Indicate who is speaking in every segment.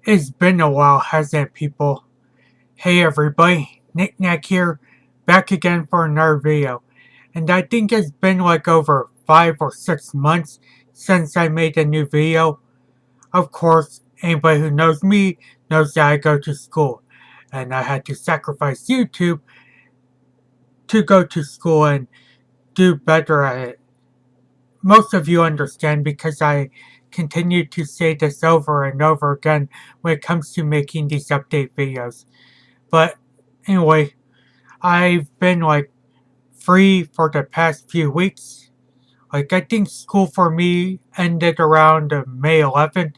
Speaker 1: It's been a while, hasn't it, people? Hey everybody, Nick Nack here, back again for another video. And I think it's been like over 5 or 6 months since I made a new video. Of course, anybody who knows me knows that I go to school. And I had to sacrifice YouTube to go to school and do better at it. Most of you understand because I continue to say this over and over again when it comes to making these update videos. But anyway, I've been free for the past few weeks. I think school for me ended around May 11th,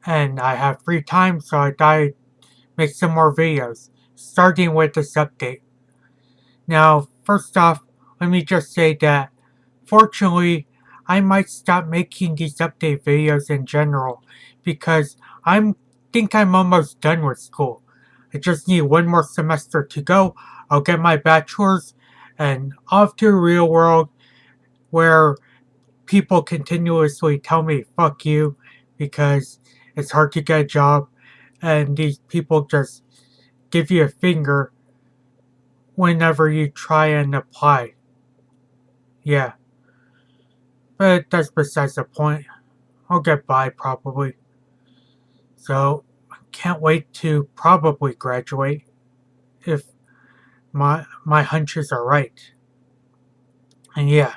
Speaker 1: and I have free time, so I thought I'd make some more videos, starting with this update. Now, first off, let me just say that, fortunately, I might stop making these update videos in general, because I'm almost done with school. I just need one more semester to go. I'll get my bachelor's and off to the real world where people continuously tell me fuck you because it's hard to get a job and these people just give you a finger whenever you try and apply. Yeah, but that's besides the point. I'll get by probably. So, can't wait to probably graduate if my hunches are right. And yeah,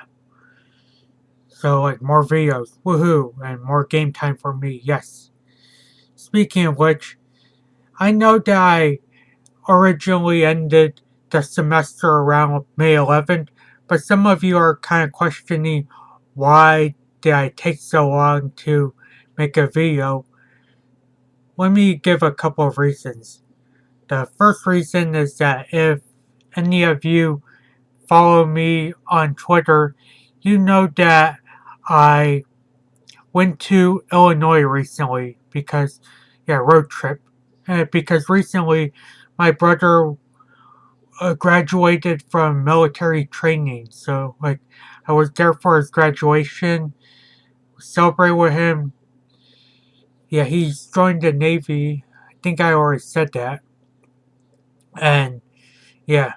Speaker 1: so more videos, woohoo, and more game time for me, yes. Speaking of which, I know that I originally ended the semester around May 11th, but some of you are kind of questioning why did I take so long to make a video. Let me give a couple of reasons. The first reason is that if any of you follow me on Twitter, you know that I went to Illinois recently because, yeah, road trip. Because recently my brother graduated from military training. So, I was there for his graduation, celebrate with him. Yeah, he's joined the Navy. I think I already said that. And, yeah,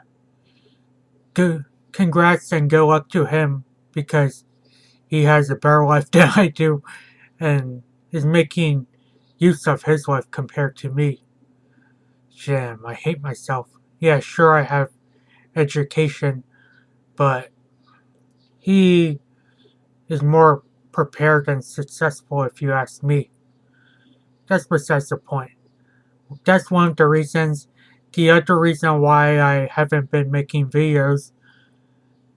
Speaker 1: good, congrats and good luck to him because he has a better life than I do and is making use of his life compared to me. Damn, I hate myself. Yeah, sure, I have education, but he is more prepared and successful if you ask me. That's besides the point. That's one of the reasons. The other reason why I haven't been making videos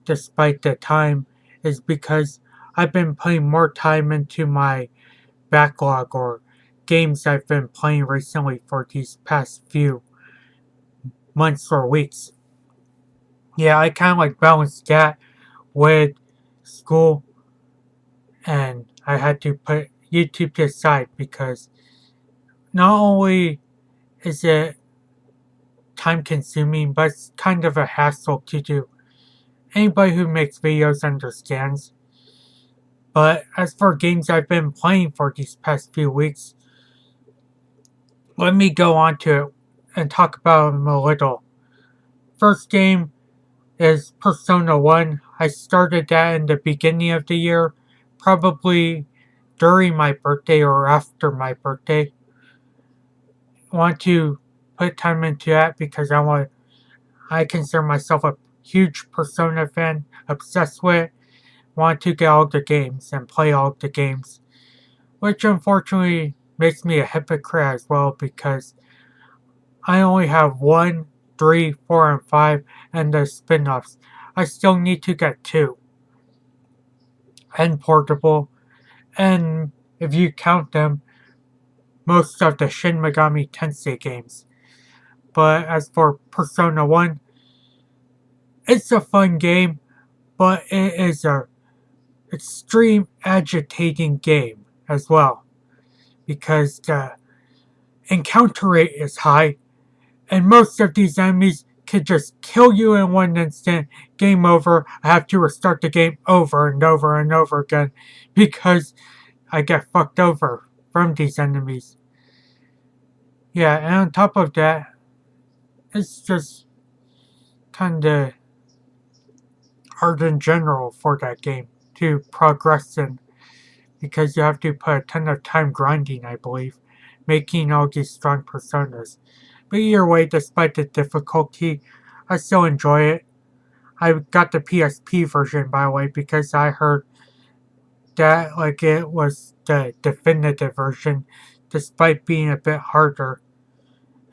Speaker 1: despite the time is because I've been putting more time into my backlog or games I've been playing recently for these past few months or weeks. Yeah, I kind of balanced that with school, and I had to put YouTube to the side because not only is it time consuming, but it's kind of a hassle to do. Anybody who makes videos understands. But as for games I've been playing for these past few weeks, let me go on to it and talk about them a little. First game is Persona 1. I started that in the beginning of the year, probably during my birthday or after my birthday. I want to put time into that because I consider myself a huge Persona fan, obsessed with it, want to get all the games and play all the games, which unfortunately makes me a hypocrite as well because I only have 1, 3, 4, and 5 and the spin-offs. I still need to get 2. And Portable, and if you count them, most of the Shin Megami Tensei games. But as for Persona 1, it's a fun game, but it is a extreme agitating game as well. Because the encounter rate is high, and most of these enemies can just kill you in one instant. Game over. I have to restart the game over and over and over again because I get fucked over from these enemies. Yeah, and on top of that, it's just kind of hard in general for that game to progress in because you have to put a ton of time grinding, I believe, making all these strong personas. But either way, despite the difficulty, I still enjoy it. I got the PSP version, by the way, because I heard that like it was the definitive version, despite being a bit harder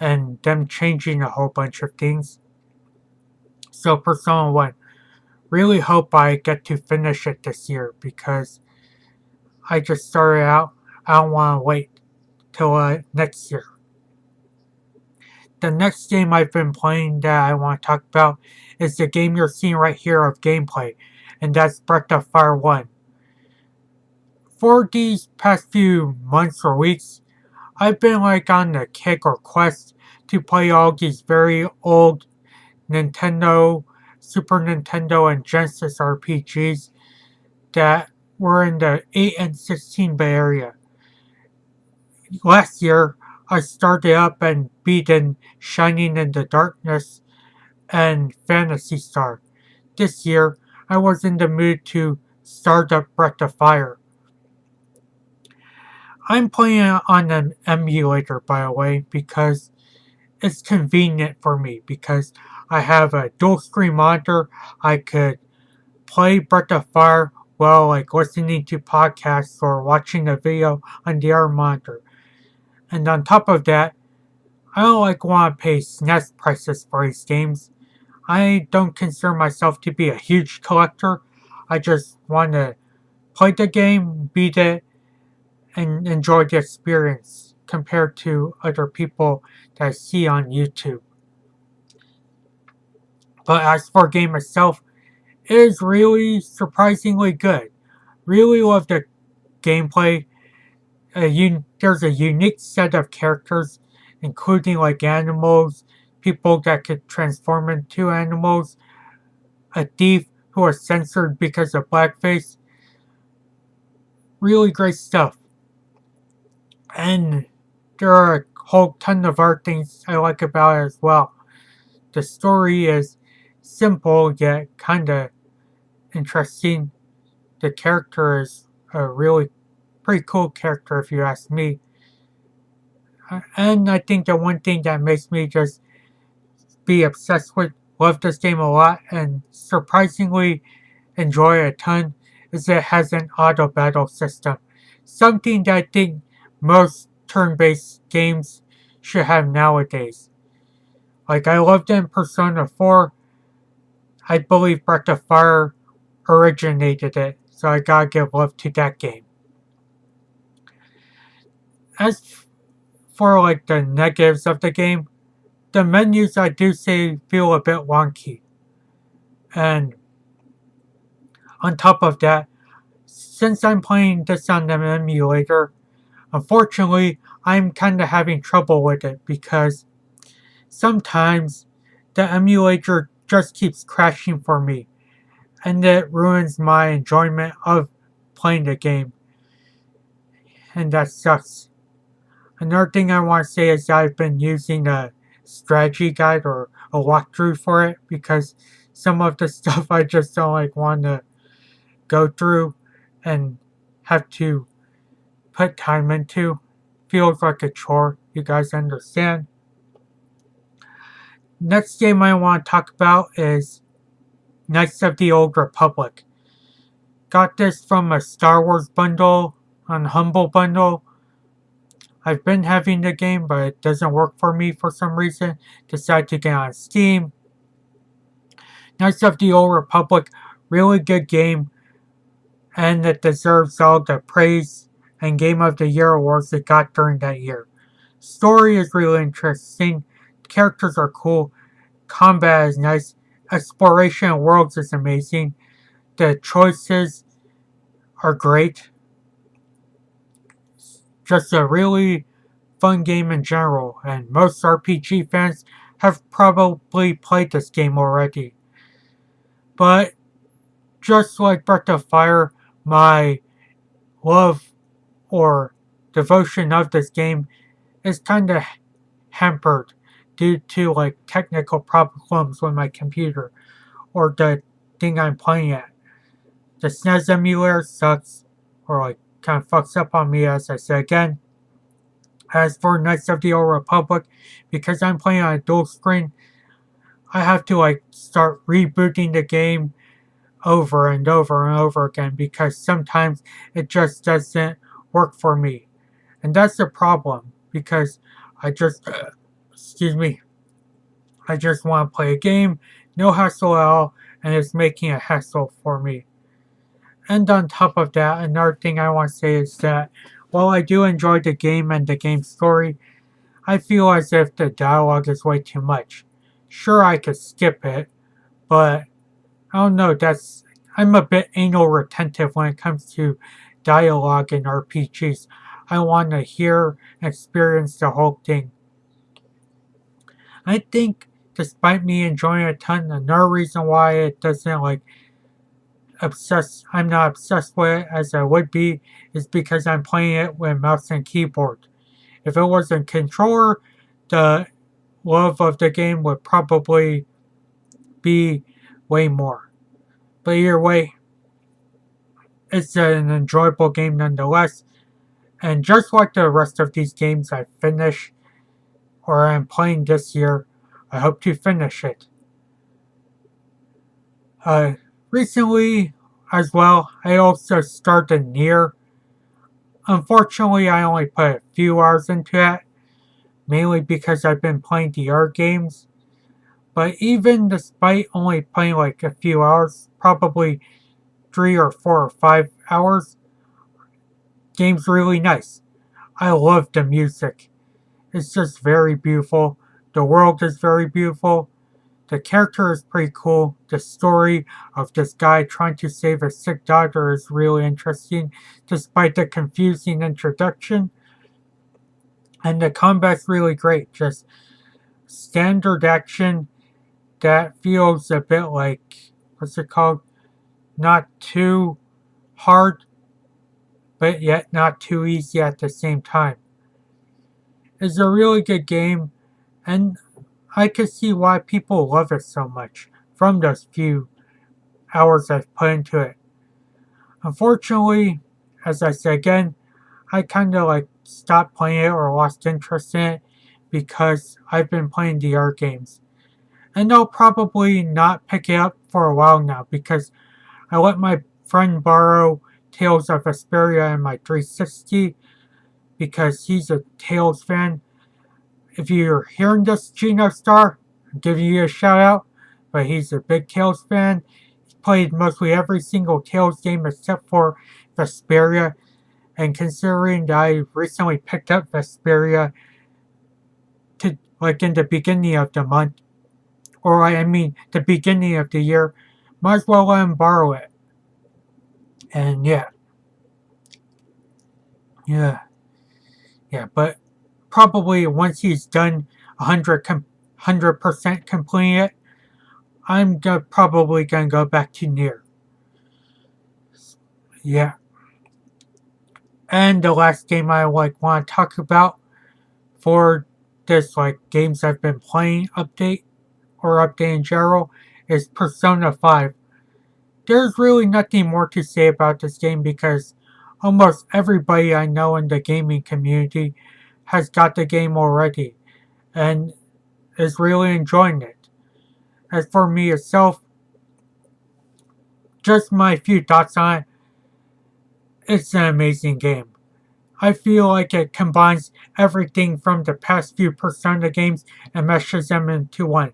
Speaker 1: and them changing a whole bunch of things. So Persona 1, really hope I get to finish it this year because I just started out. I don't want to wait till next year. The next game I've been playing that I want to talk about is the game you're seeing right here of gameplay, and that's Breath of Fire 1. For these past few months or weeks, I've been like on the kick or quest to play all these very old Nintendo, Super Nintendo, and Genesis RPGs that were in the 8 and 16-bit area. Last year, I started up and beaten Shining in the Darkness and Phantasy Star. This year, I was in the mood to start up Breath of Fire. I'm playing on an emulator, by the way, because it's convenient for me because I have a dual screen monitor. I could play Breath of Fire while like listening to podcasts or watching a video on the other monitor. And on top of that, I don't like want to pay SNES prices for these games. I don't consider myself to be a huge collector. I just want to play the game, beat it, and enjoy the experience compared to other people that I see on YouTube. But as for the game itself, it is really surprisingly good. Really love the gameplay. There's a unique set of characters, including like animals, people that could transform into animals, a thief who was censored because of blackface. Really great stuff. And there are a whole ton of other things I like about it as well. The story is simple yet kinda interesting. The character is a really pretty cool character if you ask me. And I think the one thing that makes me just be obsessed with, love this game a lot, and surprisingly enjoy it a ton is it has an auto battle system. Something that I think most turn-based games should have nowadays. Like I loved it in Persona 4. I believe Breath of Fire originated it, so I gotta give love to that game. As for like the negatives of the game, the menus I do say feel a bit wonky. And on top of that, since I'm playing this on an emulator, unfortunately, I'm kind of having trouble with it because sometimes the emulator just keeps crashing for me and it ruins my enjoyment of playing the game. And that sucks. Another thing I want to say is I've been using a strategy guide or a walkthrough for it because some of the stuff I just don't like want to go through and have to put time into. Feels like a chore, you guys understand. Next game I want to talk about is Knights of the Old Republic. Got this from a Star Wars bundle on Humble Bundle. I've been having the game, but it doesn't work for me for some reason. Decided to get on Steam. Knights of the Old Republic, really good game, and it deserves all the praise and Game of the Year awards it got during that year. Story is really interesting. Characters are cool. Combat is nice. Exploration of worlds is amazing. The choices are great. Just a really fun game in general, and most RPG fans have probably played this game already. But just like Breath of Fire, my love or devotion of this game is kind of hampered due to like technical problems with my computer or the thing I'm playing at. The SNES emulator sucks, or like kind of fucks up on me, as I said again. As for Knights of the Old Republic, because I'm playing on a dual screen, I have to like start rebooting the game over and over and over again because sometimes it just doesn't work for me. And that's the problem because I just, excuse me, I just want to play a game, no hassle at all, and it's making a hassle for me. And on top of that, another thing I want to say is that while I do enjoy the game and the game story, I feel as if the dialogue is way too much. Sure, I could skip it, but I don't know, I'm a bit anal retentive when it comes to dialogue in RPGs. I want to hear and experience the whole thing. I think, despite me enjoying a ton, another reason why it doesn't like I'm not obsessed with it as I would be is because I'm playing it with mouse and keyboard. If it was a controller, the love of the game would probably be way more. But either way, it's an enjoyable game nonetheless. And just like the rest of these games I finish or I'm playing this year, I hope to finish it. Recently, as well, I also started Nier. Unfortunately, I only put a few hours into it, mainly because I've been playing the art games. But even despite only playing like a few hours, probably 3 or 4 or 5 hours, game's really nice. I love the music. It's just very beautiful. The world is very beautiful. The character is pretty cool. The story of this guy trying to save a sick daughter is really interesting, despite the confusing introduction. And the combat's really great. Just standard action that feels a bit like, what's it called? Not too hard, but yet not too easy at the same time. It's a really good game, and I can see why people love it so much from those few hours I've put into it. Unfortunately, as I said again, I kind of like stopped playing it or lost interest in it because I've been playing the art games. And I'll probably not pick it up for a while now because I let my friend borrow Tales of Vesperia in my 360 because he's a Tales fan. If you're hearing this, Gino Star, I'm giving you a shout out, but he's a big Tales fan. He's played mostly every single Tales game except for Vesperia, and considering that I recently picked up Vesperia to like in the beginning of the month, or I mean the beginning of the year, might as well let him borrow it. And yeah, but probably once he's done 100% completing it, I'm probably gonna go back to Nier. Yeah. And the last game I like want to talk about for this like games I've been playing update or update in general is Persona 5. There's really nothing more to say about this game because almost everybody I know in the gaming community has got the game already and is really enjoying it. As for me itself, just my few thoughts on it, it's an amazing game. I feel like it combines everything from the past few Persona games and meshes them into one.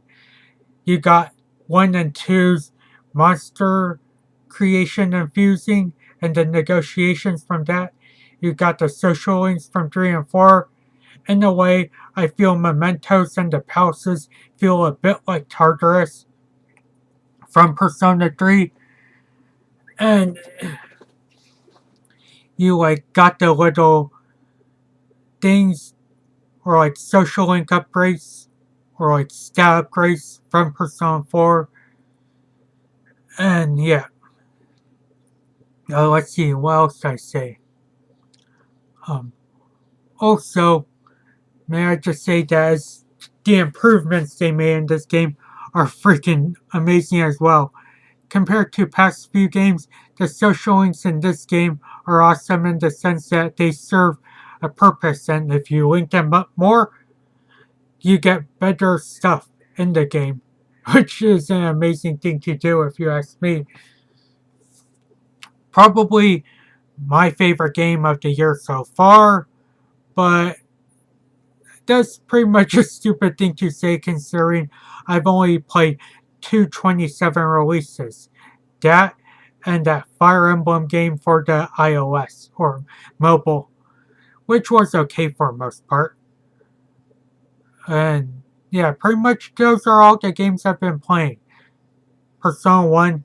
Speaker 1: You got 1 and 2's monster creation and fusing and the negotiations from that. You got the social links from 3 and 4. In a way, I feel Mementos and the Palaces feel a bit like Tartarus from Persona 3. And you like got the little things or like social link upgrades or like stat upgrades from Persona 4. And yeah. Let's see, what else I say? Also, may I just say that the improvements they made in this game are freaking amazing as well. Compared to past few games, the social links in this game are awesome in the sense that they serve a purpose, and if you link them up more, you get better stuff in the game, which is an amazing thing to do if you ask me. Probably my favorite game of the year so far, but that's pretty much a stupid thing to say considering I've only played 227 releases. That and that Fire Emblem game for the iOS or mobile, which was okay for the most part. And yeah, pretty much those are all the games I've been playing. Persona 1,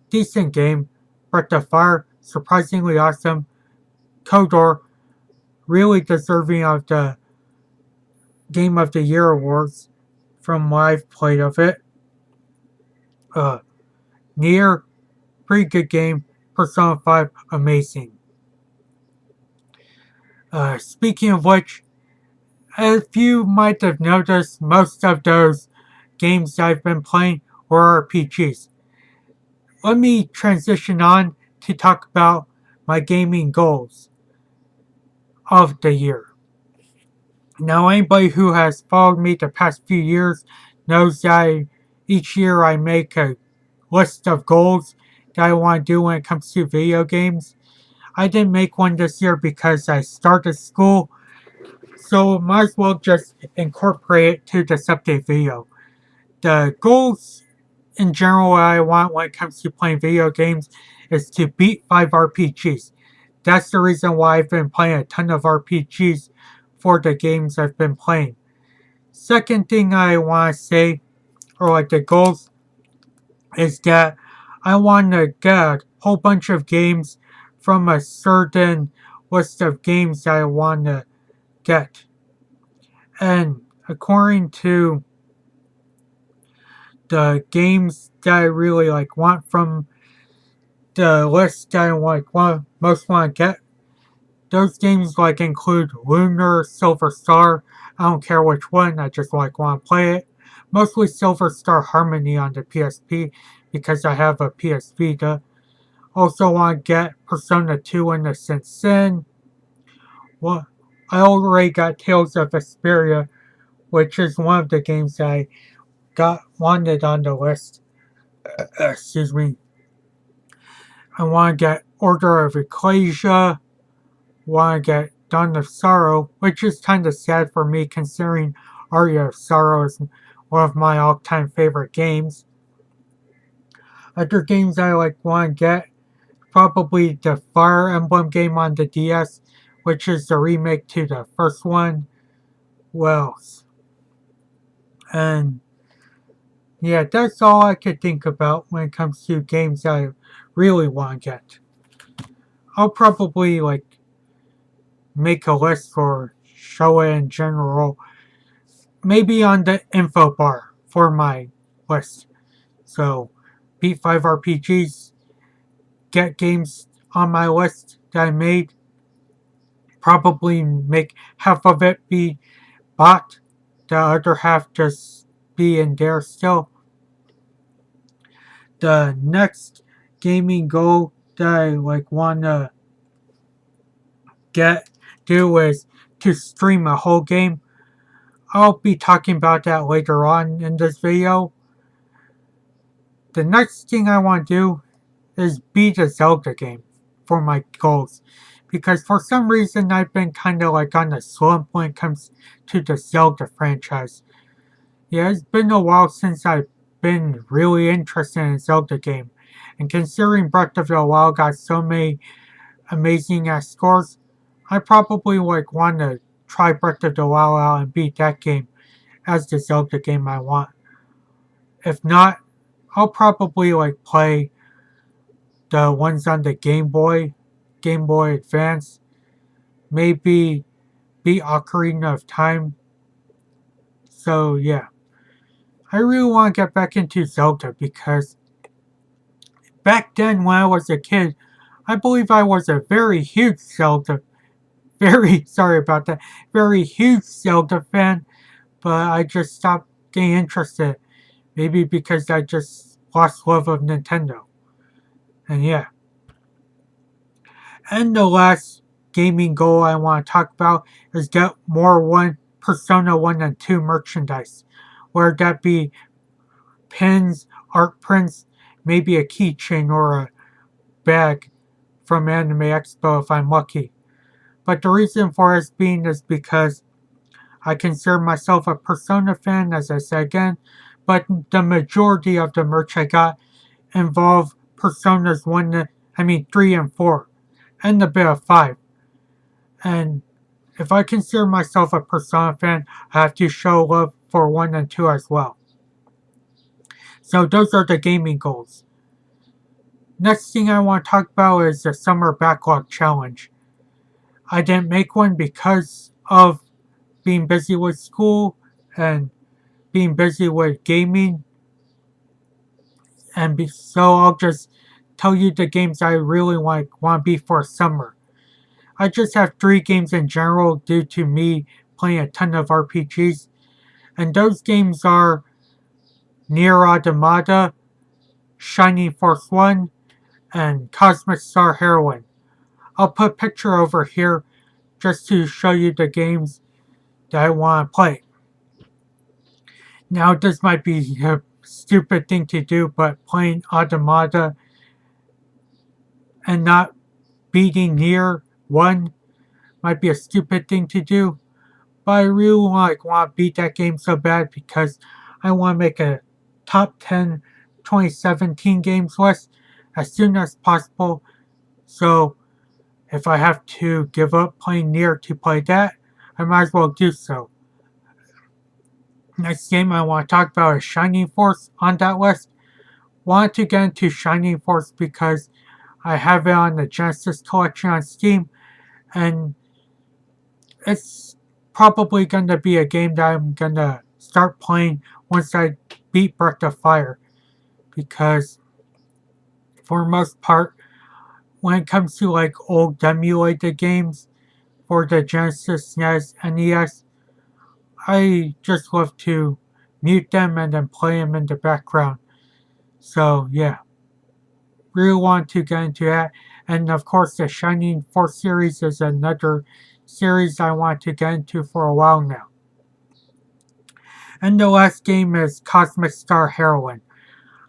Speaker 1: decent game. Breath of Fire, surprisingly awesome. Kodor, really deserving of the Game of the Year awards from what I've played of it. Uh, Nier, pretty good game. Persona 5, amazing. Speaking of which, as you might have noticed, most of those games I've been playing were RPGs. Let me transition on to talk about my gaming goals of the year. Now, anybody who has followed me the past few years knows that each year I make a list of goals that I want to do when it comes to video games. I didn't make one this year because I started school, so might as well just incorporate it to this update video. The goals in general I want when it comes to playing video games is to beat 5 RPGs. That's the reason why I've been playing a ton of RPGs for the games I've been playing. Second thing I want to say, or like the goals, is that I want to get a whole bunch of games from a certain list of games that I want to get. And according to the games that I really want from the list that I most want to get, those games include Lunar, Silver Star. I don't care which one, I just want to play it. Mostly Silver Star Harmony on the PSP because I have a PS Vita. Also want to get Persona 2 Innocent Sin. Well, I already got Tales of Vesperia, which is one of the games I wanted on the list. Excuse me. I want to get Order of Ecclesia. Want to get Dawn of Sorrow, which is kind of sad for me considering Aria of Sorrow is one of my all-time favorite games. Other games I want to get, probably the Fire Emblem game on the DS, which is the remake to the first one. Well, and yeah, that's all I could think about when it comes to games I really want to get. I'll probably make a list or show it in general, maybe on the info bar for my list. So, beat 5 RPGs, get games on my list that I made, probably make half of it be bought, the other half just be in there still. The next gaming goal that I wanna do is to stream a whole game. I'll be talking about that later on in this video. The next thing I want to do is beat a Zelda game for my goals. Because for some reason I've been kind of on a slump when it comes to the Zelda franchise. Yeah, it's been a while since I've been really interested in a Zelda game. And considering Breath of the Wild got so many amazing ass scores, I probably want to try Breath of the Wild out and beat that game as the Zelda game I want. If not, I'll probably play the ones on the Game Boy Advance, maybe beat Ocarina of Time. So yeah, I really want to get back into Zelda because back then when I was a kid, I believe I was a very huge Zelda very, sorry about that, very huge Zelda fan, but I just stopped getting interested. Maybe because I just lost love of Nintendo. And yeah. And the last gaming goal I want to talk about is get more Persona 1 and 2 merchandise. Whether that be pins, art prints, maybe a keychain or a bag from Anime Expo if I'm lucky. But the reason for this being is because I consider myself a Persona fan, as I said again, but the majority of the merch I got involve Personas 3 and 4, and a bit of 5. And if I consider myself a Persona fan, I have to show love for 1 and 2 as well. So those are the gaming goals. Next thing I want to talk about is the Summer Backlog Challenge. I didn't make one because of being busy with school and being busy with gaming, and so I'll just tell you the games I really want to be for summer. I just have 3 games in general due to me playing a ton of RPGs, and those games are Nier Automata, Shining Force 1, and Cosmic Star Heroine. I'll put a picture over here just to show you the games that I want to play. Now, this might be a stupid thing to do, but playing Automata and not beating Nier 1 might be a stupid thing to do. But I really want to beat that game so bad because I want to make a top 10 2017 games list as soon as possible. So if I have to give up playing Nier to play that, I might as well do so. Next game I want to talk about is Shining Force on that list. Wanted to get into Shining Force because I have it on the Genesis collection on Steam, and it's probably going to be a game that I'm going to start playing once I beat Breath of Fire, because for the most part, when it comes to like old emulated games for the Genesis, SNES, NES, I just love to mute them and then play them in the background. So yeah, really want to get into that. And of course, the Shining Force series is another series I want to get into for a while now. And the last game is Cosmic Star Heroine.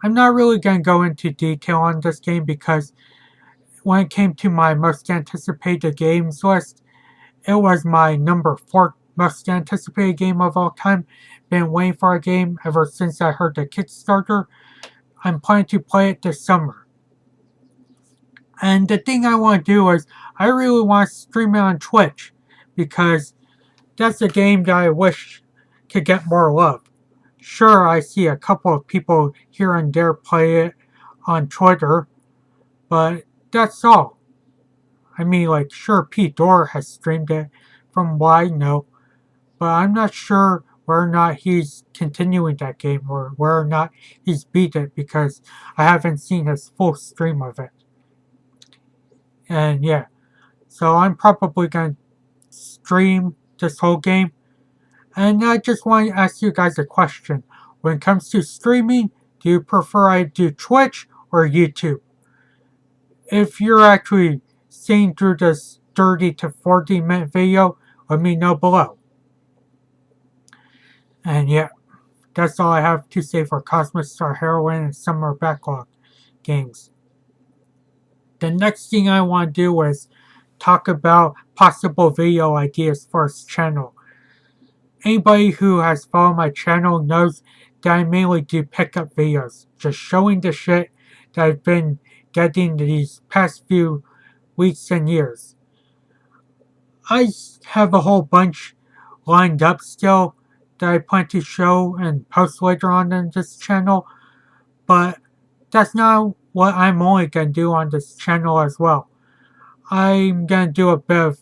Speaker 1: I'm not really going to go into detail on this game because when it came to my most anticipated games list, it was my number 4 most anticipated game of all time. Been waiting for a game ever since I heard the Kickstarter. I'm planning to play it this summer. And the thing I want to do is, I really want to stream it on Twitch, because that's a game that I wish could get more love. Sure, I see a couple of people here and there play it on Twitter, but that's all. I mean, like, sure, Pete Dorr has streamed it from what I know, but I'm not sure whether or not he's continuing that game or whether or not he's beat it, because I haven't seen his full stream of it. And yeah, so I'm probably going to stream this whole game. And I just want to ask you guys a question. When it comes to streaming, do you prefer I do Twitch or YouTube? If you're actually seeing through this 30 to 40 minute video, let me know below. And yeah, that's all I have to say for Cosmic Star Heroine and Summer Backlog games. The next thing I want to do is talk about possible video ideas for this channel. Anybody who has followed my channel knows that I mainly do pickup videos, just showing the shit that I've been getting these past few weeks and years. I have a whole bunch lined up still that I plan to show and post later on in this channel, but that's not what I'm only going to do on this channel as well. I'm going to do a bit of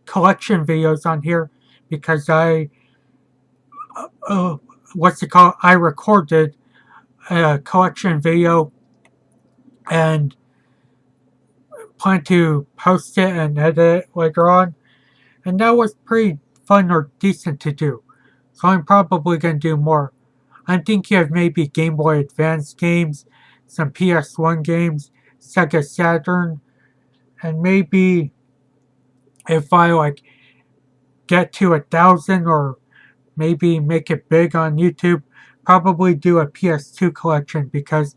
Speaker 1: collection videos on here because I recorded a collection video and plan to post it and edit it later on. and that was pretty fun or decent to do. So I'm probably going to do more. I'm thinking of maybe Game Boy Advance games, some PS1 games, Sega Saturn, and maybe if I get to 1,000 or maybe make it big on YouTube, probably do a PS2 collection because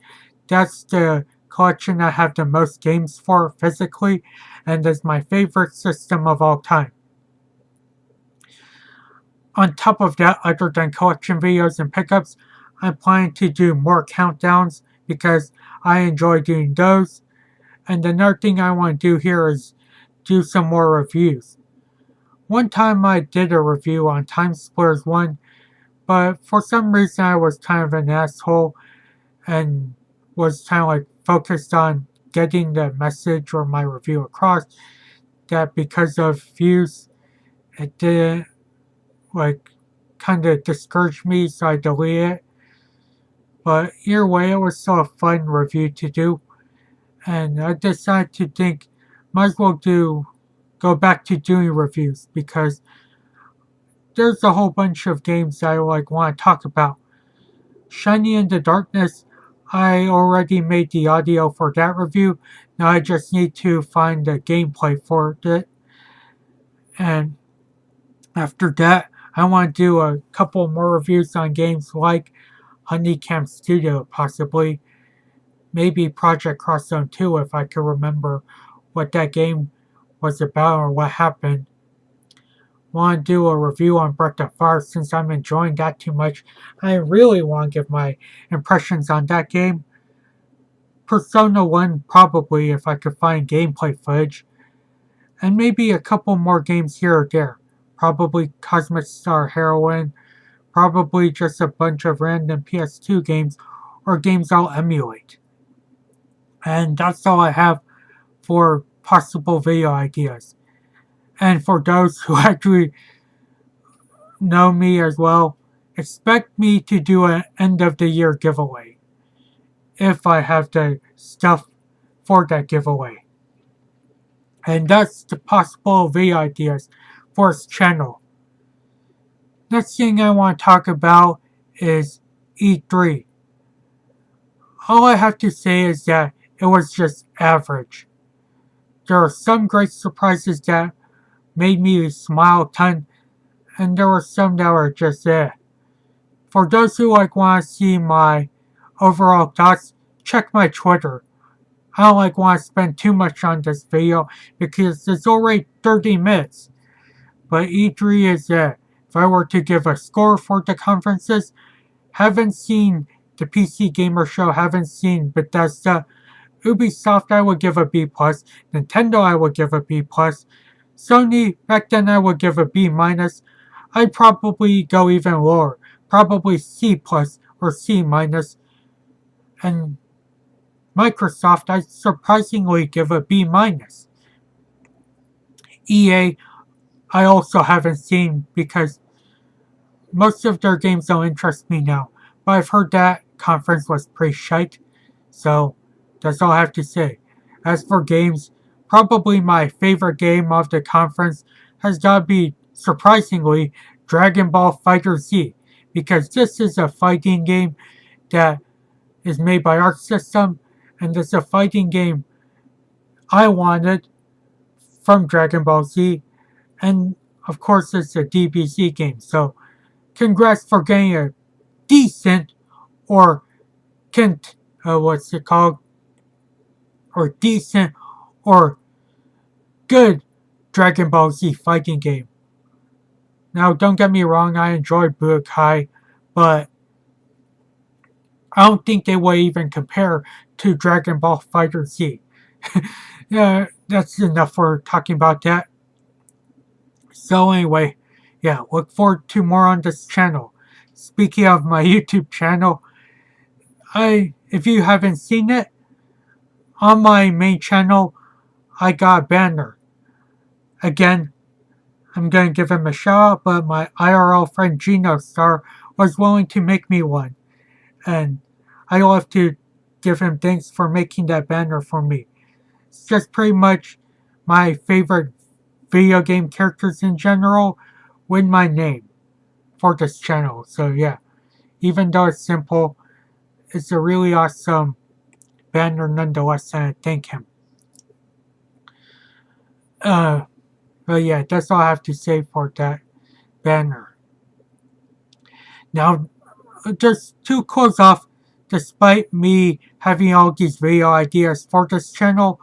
Speaker 1: that's the collection I have the most games for physically and is my favorite system of all time. On top of that, other than collection videos and pickups, I'm planning to do more countdowns because I enjoy doing those. And another thing I want to do here is do some more reviews. One time I did a review on Time Splitters 1, but for some reason I was kind of an asshole and was kind of focused on getting the message or my review across that because of views, it didn't kind of discouraged me, so I deleted it. But either way, it was still a fun review to do, and I decided to think, might as well go back to doing reviews because there's a whole bunch of games I want to talk about. Shiny in the Darkness, I already made the audio for that review. Now I just need to find the gameplay for it. And after that, I want to do a couple more reviews on games like Honeycomb Studio, possibly. Maybe Project Cross Zone 2 if I can remember what that game was about or what happened. Want to do a review on Breath of Fire since I'm enjoying that too much. I really want to give my impressions on that game. Persona 1 probably if I could find gameplay footage. And maybe a couple more games here or there. Probably Cosmic Star Heroine. Probably just a bunch of random PS2 games or games I'll emulate. And that's all I have for possible video ideas. And for those who actually know me as well, expect me to do an end of the year giveaway if I have the stuff for that giveaway. And that's the possible video ideas for this channel. Next thing I want to talk about is E3. All I have to say is that it was just average. There are some great surprises that made me smile a ton, and there were some that were just For those who want to see my overall thoughts, check my Twitter. I don't want to spend too much on this video because it's already 30 minutes. But E3 is if I were to give a score for the conferences, haven't seen the PC Gamer Show, haven't seen Bethesda, Ubisoft I would give a B+, Nintendo I would give a B+, Sony back then I would give a B-, I'd probably go even lower, probably C+ or C-, and Microsoft I'd surprisingly give a B-. EA I also haven't seen because most of their games don't interest me now, but I've heard that conference was pretty shite, so that's all I have to say. As for games, probably my favorite game of the conference has got to be, surprisingly, Dragon Ball FighterZ, because this is a fighting game that is made by Arc System, and it's a fighting game I wanted from Dragon Ball Z, and of course it's a DBZ game, so congrats for getting a decent or what's it called? Or decent or good Dragon Ball Z fighting game. Now, don't get me wrong, I enjoyed Budokai, but I don't think they will even compare to Dragon Ball FighterZ. Yeah, that's enough for talking about that. So anyway, yeah, look forward to more on this channel. Speaking of my YouTube channel, if you haven't seen it, on my main channel, I got a banner. Again, I'm going to give him a shout out, but my IRL friend Gino Star was willing to make me one. And I'll have to give him thanks for making that banner for me. It's just pretty much my favorite video game characters in general with my name for this channel. So yeah, even though it's simple, it's a really awesome banner nonetheless, and I thank him. But yeah, that's all I have to say for that banner. Now, just to close off, despite me having all these video ideas for this channel,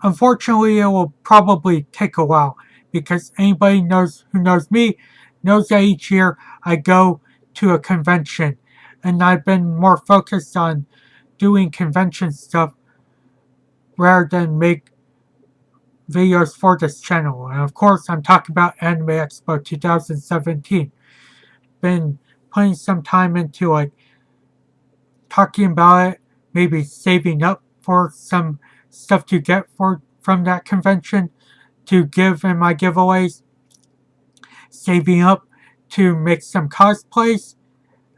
Speaker 1: unfortunately it will probably take a while because anybody who knows me knows that each year I go to a convention, and I've been more focused on doing convention stuff rather than make videos for this channel. And of course, I'm talking about Anime Expo 2017. Been putting some time into like talking about it, maybe saving up for some stuff to get from that convention to give in my giveaways, saving up to make some cosplays,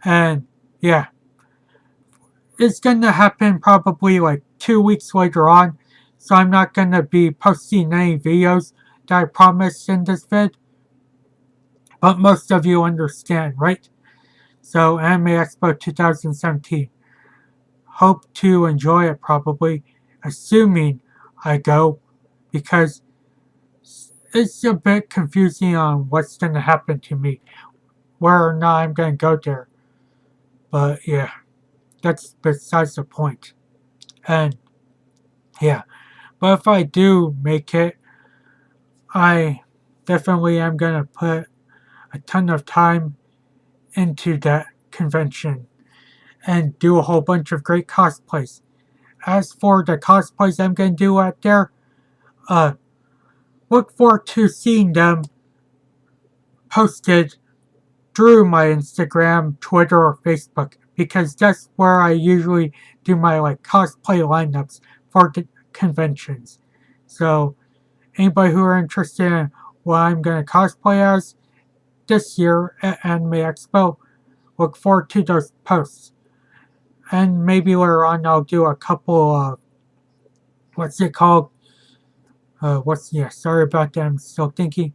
Speaker 1: and yeah, it's gonna happen probably like 2 weeks later on, so I'm not gonna be posting any videos that I promised in this vid, but most of you understand, right? So Anime Expo 2017. Hope to enjoy it probably, assuming I go, because it's a bit confusing on what's going to happen to me, whether or not I'm going to go there. But yeah, that's besides the point. And yeah, but if I do make it, I definitely am going to put a ton of time into that convention and do a whole bunch of great cosplays. As for the cosplays I'm going to do out there, look forward to seeing them posted through my Instagram, Twitter, or Facebook, because that's where I usually do my like cosplay lineups for the conventions. So anybody who are interested in what I'm going to cosplay as this year at Anime Expo, look forward to those posts. And maybe later on I'll do a couple of, what's it called? Sorry about that, I'm still thinking.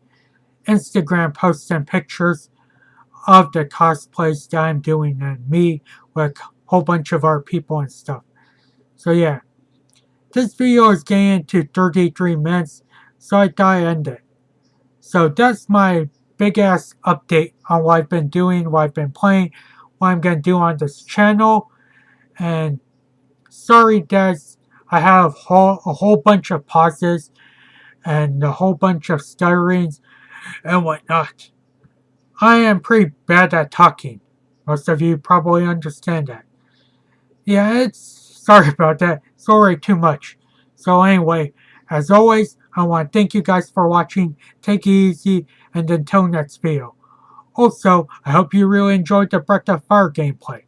Speaker 1: Instagram posts and pictures of the cosplays that I'm doing and me with a whole bunch of our people and stuff. So yeah, this video is getting into 33 minutes, so I thought I'd end it. So that's my big ass update on what I've been doing, what I've been playing, what I'm going to do on this channel. And sorry guys, I have a whole bunch of pauses and a whole bunch of stutterings and whatnot. I am pretty bad at talking. Most of you probably understand that. Yeah, sorry about that. Sorry too much. So anyway, as always, I want to thank you guys for watching. Take it easy, and until next video. Also, I hope you really enjoyed the Breath of Fire gameplay.